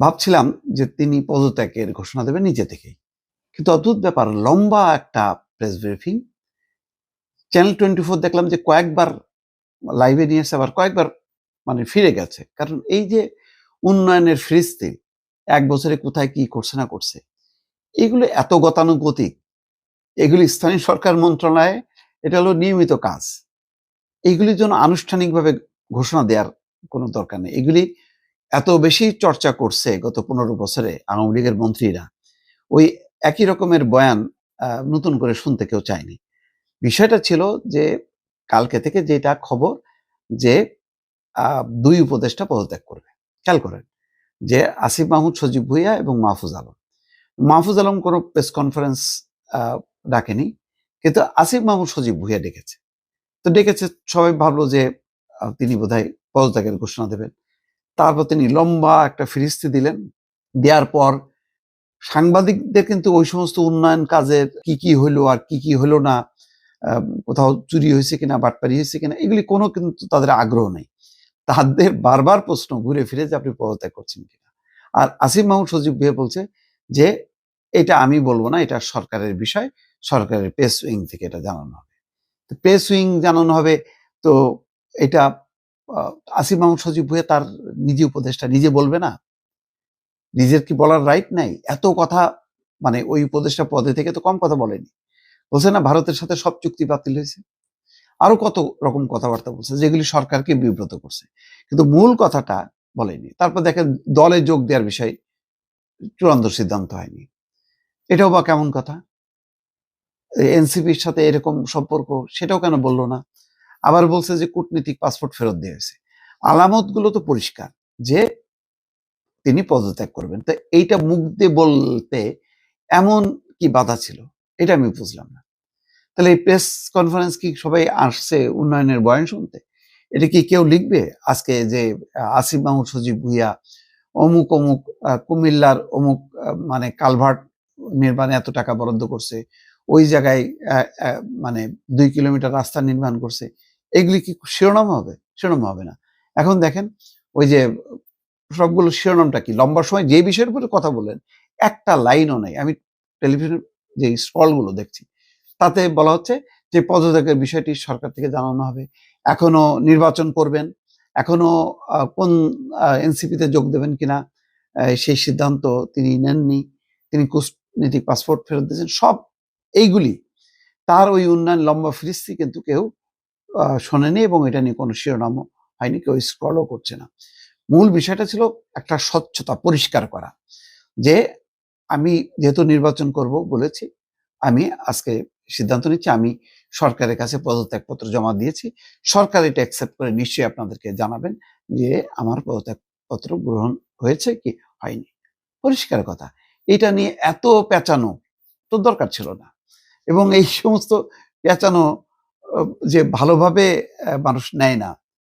ভাবছিলাম যে তিনি পদত্যাগের ঘোষণা দেবেন নিজে থেকেই, কিন্তু অদ্ভুত ব্যাপার, লম্বা একটা প্রেস ব্রিফিং। চ্যানেল 24 দেখলাম যে কয়েকবার লাইভে নিয়ে এসে আবার কয়েকবার ফিরে গেছে। কারণ এই যে উন্নয়নের ফিরিস্তি 1 বছরে কোথায় কি করছে না করছে, এগুলো এত গতানুগতিক, এগুলি স্থানীয় সরকার মন্ত্রণালয়ে এটা হলো নিয়মিত কাজ। এইগুলির জন্য আনুষ্ঠানিকভাবে ঘোষণা দেওয়ার কোনো দরকার নেই। এগুলি এত বেশি চর্চা করছে গত 15 বছরে আওয়ামী লীগের মন্ত্রীরা, ওই একই রকমের বয়ান নতুন করে শুনতে কেউ চায়নি। বিষয়টা ছিল যে কালকে থেকে যেটা খবর যে 2 উপদেষ্টা পদত্যাগ করবে। খেয়াল করেন যে আসিফ মাহমুদ, সজীব ভুঁইয়া এবং মাহফুজ আলম। মাহফুজ আলম কোনো প্রেস কনফারেন্স ডাকেনি, কিন্তু আসিফ মাহমুদ, সজীব ভুঁইয়া ডেকেছে। তো ডেকেছে, সবাই ভাবলো যে তিনি বোধহয় পদত্যাগের ঘোষণা দেবেন। তারপর তিনি লম্বা একটা ফিরিস্তি দিলেন। দেওয়ার পর সাংবাদিকদের কিন্তু ওই সমস্ত উন্নয়ন কাজের কি কি হইলো আর কি কি হইলো না, কোথাও চুরি হয়েছে কিনা, বাটপারি হয়েছে কিনা, এগুলি কোনো কিন্তু তাদের আগ্রহ নেই। তাদের বারবার প্রশ্ন ঘুরে ফিরে যে আপনি পদত্যাগ করছেন কিনা। আর আসিফ মাহমুদ, সজীব ভুঁইয়া বলছে যে এটা আমি বলবো না, এটা সরকারের বিষয়, সরকারের প্রেস উইং থেকে এটা জানানো হবে। প্রেস উইং জানানো হবে, তো এটা আসিফ মাহমুদ, সজীব ভুঁইয়া তার নিজে উপদেষ্টা, নিজে বলবে না? নিজের কি বলার রাইট নাই? এত কথা, ওই উপদেষ্টা পদে থেকে তো কম কথা বলেনি। বলছে না ভারতের সাথে সব চুক্তি বাতিল হয়েছে, আরো কত রকম কথাবার্তা বলছে যেগুলি সরকারকে বিব্রত করছে, কিন্তু মূল কথাটা বলেনি। তারপর দেখেন দলে যোগ দেওয়ার বিষয় চূড়ান্ত সিদ্ধান্ত হয়নি। এটাও বা কেমন কথা? এনসিপির সাথে এরকম সম্পর্ক, সেটাও কেন বললো না? আবার বলছে যে কূটনীতিক পাসপোর্ট ফেরত দিয়েছে। আলামতগুলো তো পরিষ্কার যে তিনি পদত্যাগ করবেন। তো এইটা মুখ দিয়ে বলতে এমন কি বাধা ছিল, এটা আমি বুঝলাম না। তাহলে এই প্রেস কনফারেন্স কি সবাই আসছে উন্নয়নের বয়ান শুনতে? এটা কি কেউ লিখবে আজকে যে আসিফ মাহমুদ, সজীব ভুঁইয়া অমুক অমুক কুমিল্লার অমুক কালভার্ট নির্মাণে এত টাকা বরাদ্দ করছে, ওই জায়গায় 2 কিলোমিটার রাস্তা নির্মাণ করছে, এগুলি কি শিরোনাম হবে? শিরোনাম হবে না। এখন দেখেন ওই যে সবগুলো শিরোনামটা কি, লম্বা সময় যে বিষয়ের উপরে কথা বললেন একটা লাইনও নাই। আমি টেলিভিশন যে স্ক্রলগুলো দেখছি তাতে বলা হচ্ছে যে পদত্যাগের বিষয়টি সরকার থেকে জানানো হবে, এখনো নির্বাচন করবেন, এখনো কোন এনসিপিতে যোগ দেবেন কিনা সেই সিদ্ধান্ত তিনি নেননি, তিনি কূটনীতিক পাসপোর্ট ফেরত দিয়েছেন, সব এইগুলি তার ওই উন্নয়ন লম্বা ফিরিস্তি কিন্তু কেউ শোনেনি, এবং এটা নিয়ে কোনো শিরোনামও হয়নি, কেউ স্ক্রলও করছে না। মূল বিষয়টা ছিল একটা স্বচ্ছতা, পরিষ্কার করা যে আমি যেহেতু নির্বাচন করব বলেছি, আমি আজকে সিদ্ধান্ত নিচ্ছি, আমি সরকারের কাছে পদত্যাগপত্র জমা দিয়েছি, সরকার এটা অ্যাকসেপ্ট করে নিশ্চয়ই আপনাদেরকে জানাবেন যে আমার পদত্যাগপত্র গ্রহণ হয়েছে কি হয়নি। পরিষ্কার কথা। এটা নিয়ে এত পেঁচানো তো দরকার ছিল না, এবং এই সমস্ত পেঁচানো যে ভালোভাবে মানুষ নেয় না,